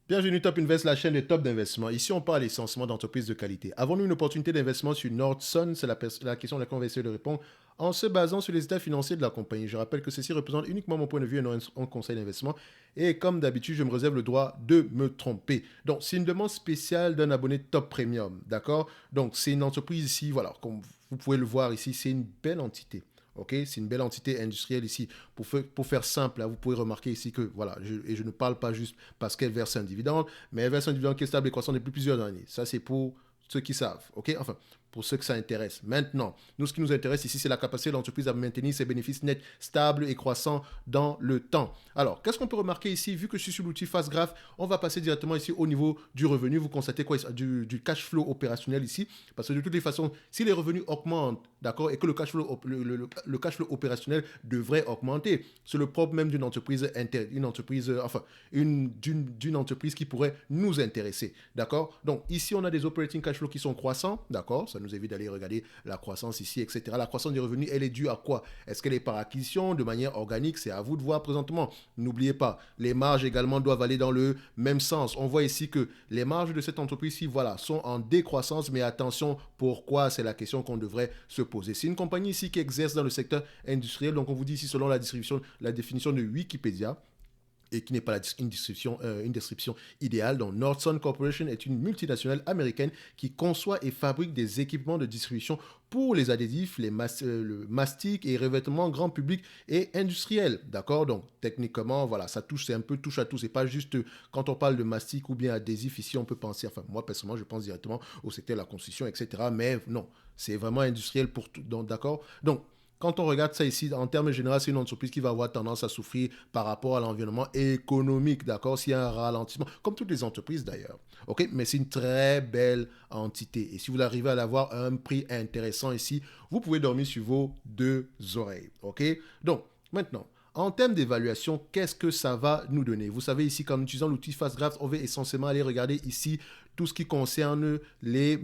Bienvenue Top Invest, la chaîne des top d'investissement. Ici, on parle essentiellement d'entreprises de qualité. Avons-nous une opportunité d'investissement sur Nordson? C'est la question à laquelle on va essayer de répondre en se basant sur les états financiers de la compagnie. Je rappelle que ceci représente uniquement mon point de vue et non un conseil d'investissement. Et comme d'habitude, je me réserve le droit de me tromper. Donc, c'est une demande spéciale d'un abonné Top Premium. D'accord? Donc, c'est une entreprise ici, voilà, comme vous pouvez le voir ici, c'est une belle entité. Ok, c'est une belle entité industrielle ici. Pour faire simple, là, vous pouvez remarquer ici que, voilà, et je ne parle pas juste parce qu'elle verse un dividende, mais elle verse un dividende qui est stable et croissant depuis plusieurs années. Ça, c'est pour ceux qui savent. Ok, enfin, pour ceux que ça intéresse. Maintenant, nous, ce qui nous intéresse ici, c'est la capacité de l'entreprise à maintenir ses bénéfices nets stables et croissants dans le temps. Alors, qu'est-ce qu'on peut remarquer ici? Vu que je suis sur l'outil FastGraph, on va passer directement ici au niveau du revenu. Vous constatez quoi? Du cash flow opérationnel ici. Parce que de toutes les façons, si les revenus augmentent, d'accord, et que le cash flow opérationnel devrait augmenter, c'est le propre même d'une entreprise, d'une entreprise qui pourrait nous intéresser, d'accord. Donc ici, on a des operating cash flow qui sont croissants, d'accord. Ça nous évite d'aller regarder la croissance ici, etc. La croissance des revenus, elle est due à quoi? Est-ce qu'elle est par acquisition, de manière organique? C'est à vous de voir présentement. N'oubliez pas, les marges également doivent aller dans le même sens. On voit ici que les marges de cette entreprise-ci, voilà, sont en décroissance, mais attention, pourquoi? C'est la question qu'on devrait se poser. C'est une compagnie ici qui exerce dans le secteur industriel, donc on vous dit ici selon la définition de Wikipédia, et qui n'est pas une description idéale. Donc, Nordson Corporation est une multinationale américaine qui conçoit et fabrique des équipements de distribution pour les adhésifs, le mastic et revêtements grand public et industriel. D'accord. Donc, techniquement, voilà, c'est un peu touche à tout. C'est pas juste quand on parle de mastic ou bien adhésif, ici, on peut penser, enfin, moi, personnellement, je pense directement au secteur de la construction, etc. Mais non, c'est vraiment industriel pour tout. Donc, d'accord. Donc, quand on regarde ça ici, en termes généraux, c'est une entreprise qui va avoir tendance à souffrir par rapport à l'environnement économique, d'accord? S'il y a un ralentissement, comme toutes les entreprises d'ailleurs, ok? Mais c'est une très belle entité. Et si vous arrivez à l'avoir à un prix intéressant ici, vous pouvez dormir sur vos deux oreilles, ok? Donc, maintenant, en termes d'évaluation, qu'est-ce que ça va nous donner? Vous savez ici, qu'en utilisant l'outil FastGraphs, on va essentiellement aller regarder ici tout ce qui concerne la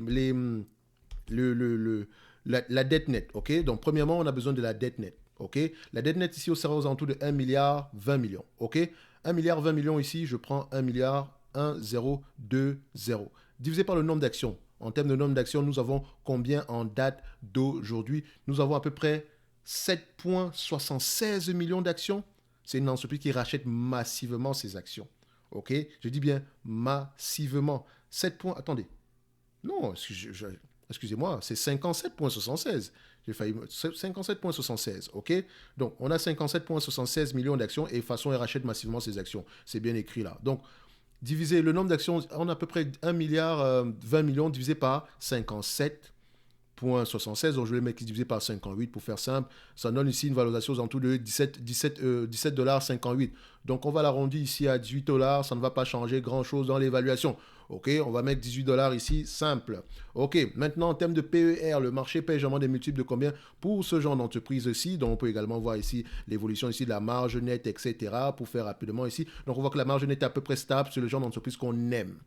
dette nette, ok. Donc, premièrement, on a besoin de la dette nette, ok. La dette nette ici, sera aux alentours de 1 milliard 20 millions, ok. 1 milliard 20 millions ici, je prends 1 milliard 1020 divisé par le nombre d'actions. En termes de nombre d'actions, nous avons combien en date d'aujourd'hui? Nous avons à peu près 7,76 millions d'actions. C'est une entreprise qui rachète massivement ses actions. Ok. Je dis bien massivement. 7 points. Attendez. Non, excusez-moi, c'est 57,76. J'ai failli. 57,76, ok. Donc, on a 57,76 millions d'actions et de toute façon, elle rachète massivement ses actions. C'est bien écrit là. Donc, diviser le nombre d'actions, on a à peu près 1 milliard 20 millions divisé par 57,76. Donc, je vais le mettre divisé par 58 pour faire simple. Ça donne ici une valorisation aux alentours de 17,58 $. Donc, on va l'arrondir ici à 18 $. Ça ne va pas changer grand-chose dans l'évaluation. Ok, on va mettre 18 $ ici, simple. Ok, maintenant en termes de PER, le marché paye généralement des multiples de combien pour ce genre d'entreprise-ci. Donc on peut également voir ici l'évolution ici de la marge nette, etc. Pour faire rapidement ici. Donc on voit que la marge nette est à peu près stable. C'est le genre d'entreprise qu'on aime.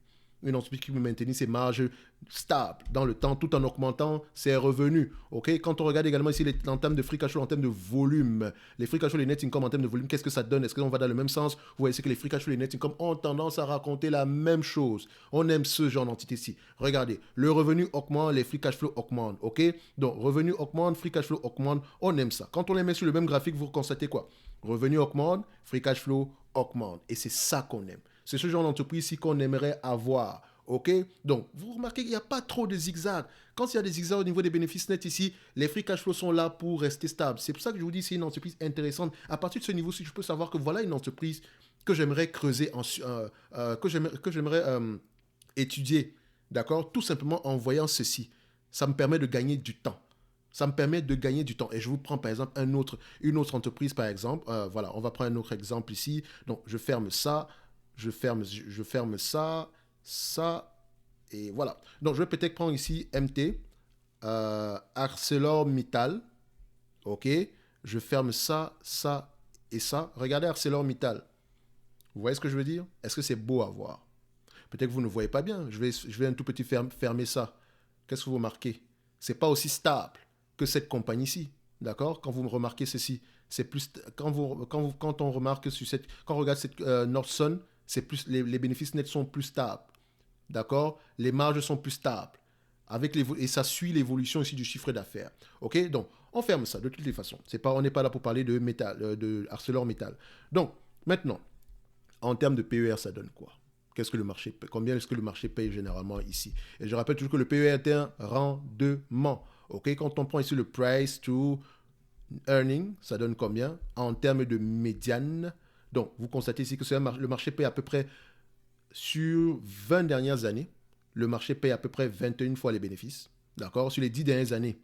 Une entreprise qui peut maintenir ses marges stables dans le temps tout en augmentant ses revenus. Ok. Quand on regarde également ici en termes de free cash flow, en termes de volume, les free cash flow, les net income en termes de volume, qu'est-ce que ça donne? Est-ce qu'on va dans le même sens? Vous voyez, c'est que les free cash flow, les net income ont tendance à raconter la même chose. On aime ce genre d'entité-ci. Regardez, le revenu augmente, les free cash flow augmentent. Ok. Donc, revenu augmente, free cash flow augmente. On aime ça. Quand on les met sur le même graphique, vous constatez quoi? Revenu augmente, free cash flow augmente. Et c'est ça qu'on aime. C'est ce genre d'entreprise-ci qu'on aimerait avoir. Ok. Donc, vous remarquez qu'il n'y a pas trop de zigzags. Quand il y a des zigzags au niveau des bénéfices nets ici, les free cash flow sont là pour rester stables. C'est pour ça que je vous dis que c'est une entreprise intéressante. À partir de ce niveau-ci, je peux savoir que voilà une entreprise que j'aimerais creuser, que j'aimerais étudier. D'accord. Tout simplement en voyant ceci. Ça me permet de gagner du temps. Ça me permet de gagner du temps. Et je vous prends par exemple une autre entreprise, par exemple. Voilà, on va prendre un autre exemple ici. Donc, je ferme ça. Je ferme ça, ça, et voilà. Donc, je vais peut-être prendre ici MT, ArcelorMittal, ok. Je ferme ça, ça et ça. Regardez ArcelorMittal. Vous voyez ce que je veux dire? Est-ce que c'est beau à voir? Peut-être que vous ne voyez pas bien. Je vais un tout petit fermer ça. Qu'est-ce que vous remarquez? C'est pas aussi stable que cette compagnie-ci. D'accord. Quand vous me remarquez ceci, c'est plus quand on remarque sur quand on regarde cette Nordson, les bénéfices nets sont plus stables. D'accord? Les marges sont plus stables. Et ça suit l'évolution aussi du chiffre d'affaires. OK? Donc, on ferme ça de toutes les façons. On n'est pas là pour parler de métal, de ArcelorMittal. Donc, maintenant, en termes de PER, ça donne quoi? Combien est-ce que le marché paye généralement ici? Et je rappelle toujours que le PER est un rendement. OK? Quand on prend ici le price to earning, ça donne combien? En termes de médiane. Donc, vous constatez ici que le marché paye à peu près sur 20 dernières années, le marché paye à peu près 21 fois les bénéfices. D'accord? Sur les 10 dernières années,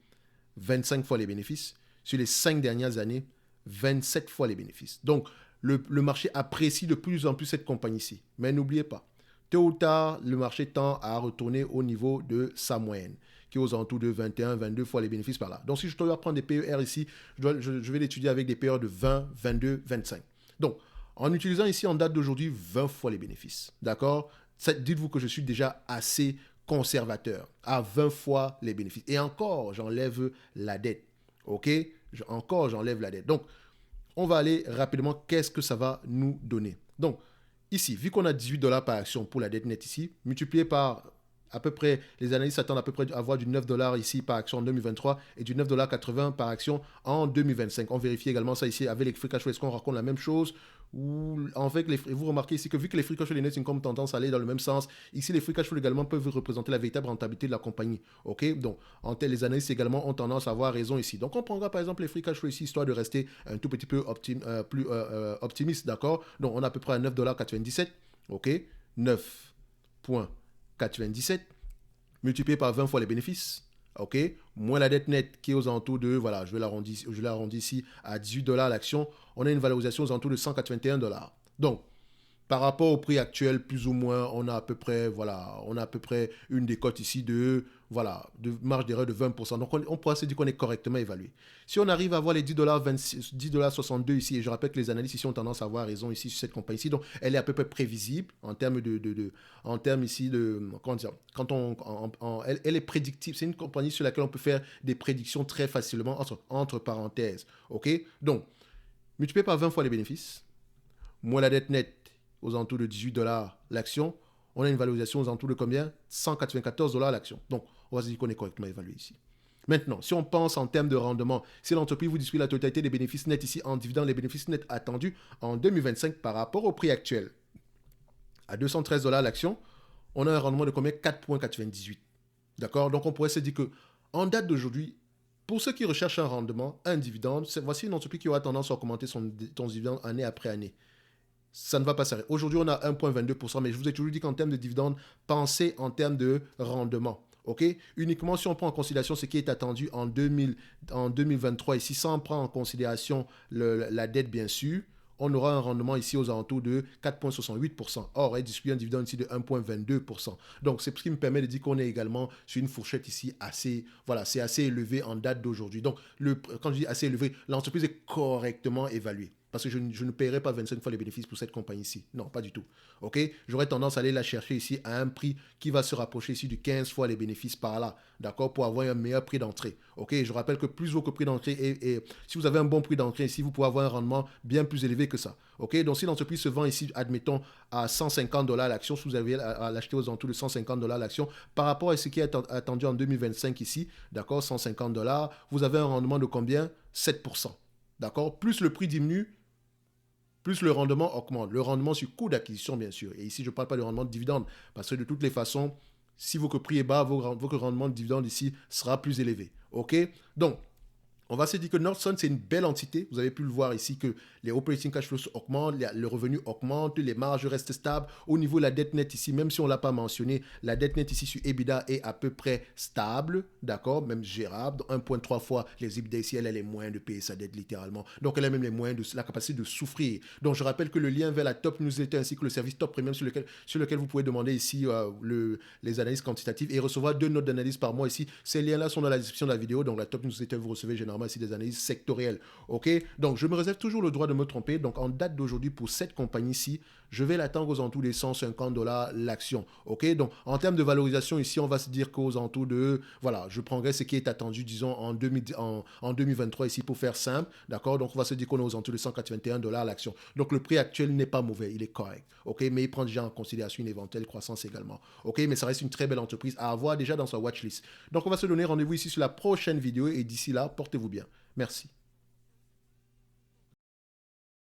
25 fois les bénéfices. Sur les 5 dernières années, 27 fois les bénéfices. Donc, le marché apprécie de plus en plus cette compagnie-ci. Mais n'oubliez pas, tôt ou tard, le marché tend à retourner au niveau de sa moyenne, qui est aux alentours de 21, 22 fois les bénéfices par là. Donc, si je dois prendre des PER ici, je vais l'étudier avec des PER de 20, 22, 25. Donc, en utilisant ici en date d'aujourd'hui 20 fois les bénéfices. D'accord? Dites-vous que je suis déjà assez conservateur à 20 fois les bénéfices. Et encore, j'enlève la dette. OK? Encore, j'enlève la dette. Donc, on va aller rapidement. Qu'est-ce que ça va nous donner? Donc, ici, vu qu'on a 18 $ par action pour la dette nette ici, multiplié par à peu près, les analystes s'attendent à peu près à avoir du 9 $ ici par action en 2023 et du 9,80 $ par action en 2025. On vérifie également ça ici avec les free cash flow. Est-ce qu'on raconte la même chose? Ou en fait, vous remarquez ici que vu que les free cash flow et les net income ont tendance à aller dans le même sens, ici les free cash flow également peuvent représenter la véritable rentabilité de la compagnie. Ok, donc les analystes également ont tendance à avoir raison ici. Donc on prendra par exemple les free cash flow ici histoire de rester un tout petit peu plus optimiste, d'accord? Donc on a à peu près à 9,97 $. Ok, 9,97 multiplié par 20 fois les bénéfices. OK, moins la dette nette qui est aux alentours de, voilà, je l'arrondis ici à 18 $ l'action, on a une valorisation aux alentours de 181 $. Donc, par rapport au prix actuel, plus ou moins, on a à peu près une décote ici de marge d'erreur de 20%. Donc, on pourra se dire qu'on est correctement évalué. Si on arrive à avoir les 10,62 $ ici, et je rappelle que les analystes ici ont tendance à avoir raison ici sur cette compagnie ici, donc elle est à peu près prévisible en termes en termes ici de, comment dire, elle est prédictible. C'est une compagnie sur laquelle on peut faire des prédictions très facilement, entre parenthèses. OK? Donc, multiplié par 20 fois les bénéfices, moins la dette nette, aux alentours de 18 $ l'action, on a une valorisation aux alentours de combien? 194 $ l'action. Donc, on va se dire qu'on est correctement évalué ici. Maintenant, si on pense en termes de rendement, si l'entreprise vous distribue la totalité des bénéfices nets ici en dividende, les bénéfices nets attendus en 2025 par rapport au prix actuel, à 213 $ l'action, on a un rendement de combien? 4,98. D'accord? Donc, on pourrait se dire que en date d'aujourd'hui, pour ceux qui recherchent un rendement, un dividende, voici une entreprise qui aura tendance à augmenter son dividende année après année. Ça ne va pas s'arrêter. Aujourd'hui, on a 1,22%, mais je vous ai toujours dit qu'en termes de dividendes, pensez en termes de rendement. OK? Uniquement si on prend en considération ce qui est attendu en 2023, ici, sans prendre en considération la dette, bien sûr, on aura un rendement ici aux alentours de 4,68%. Or, elle distribue un dividende ici de 1,22%. Donc, c'est ce qui me permet de dire qu'on est également sur une fourchette ici assez, voilà, c'est assez élevé en date d'aujourd'hui. Donc, quand je dis assez élevé, l'entreprise est correctement évaluée. Parce que je ne paierai pas 25 fois les bénéfices pour cette compagnie-ci. Non, pas du tout. OK? J'aurais tendance à aller la chercher ici à un prix qui va se rapprocher ici du 15 fois les bénéfices par là. D'accord? Pour avoir un meilleur prix d'entrée. OK? Je rappelle que plus haut que prix d'entrée, et si vous avez un bon prix d'entrée ici, vous pouvez avoir un rendement bien plus élevé que ça. OK? Donc, si l'entreprise se vend ici, admettons, à 150 $ l'action, si vous avez à l'acheter aux alentours de 150 $ l'action, par rapport à ce qui est attendu en 2025 ici, d'accord? 150 $, vous avez un rendement de combien? 7%. D'accord? Plus le prix diminue, plus le rendement augmente. Le rendement sur coût d'acquisition, bien sûr. Et ici, je ne parle pas de rendement de dividende, parce que de toutes les façons, si votre prix est bas, votre rendement de dividende ici sera plus élevé. OK? Donc, on va se dire que Nordson, c'est une belle entité. Vous avez pu le voir ici que les operating cash flows augmentent, le revenu augmente, les marges restent stables. Au niveau de la dette nette ici, même si on ne l'a pas mentionné, la dette nette ici sur EBITDA est à peu près stable, d'accord, même gérable. 1,3 fois les EBITDA ici, elle a les moyens de payer sa dette littéralement. Donc, elle a même les moyens la capacité de souffrir. Donc, je rappelle que le lien vers la top newsletter ainsi que le service top premium sur lequel vous pouvez demander ici les analyses quantitatives et recevoir 2 notes d'analyse par mois ici. Ces liens-là sont dans la description de la vidéo. Donc, la top newsletter, vous recevez généralement vraiment ici des analyses sectorielles. OK? Donc, je me réserve toujours le droit de me tromper. Donc, en date d'aujourd'hui, pour cette compagnie-ci, je vais l'attendre aux alentours des 150 dollars l'action. OK? Donc, en termes de valorisation, ici, on va se dire qu'aux alentours de, voilà, je prendrai ce qui est attendu, disons, en 2023 ici pour faire simple. D'accord? Donc, on va se dire qu'on est aux alentours de 181 dollars l'action. Donc, le prix actuel n'est pas mauvais, il est correct. OK? Mais il prend déjà en considération une éventuelle croissance également. OK? Mais ça reste une très belle entreprise à avoir déjà dans sa watchlist. Donc, on va se donner rendez-vous ici sur la prochaine vidéo et d'ici là, portez-vous bien. Merci.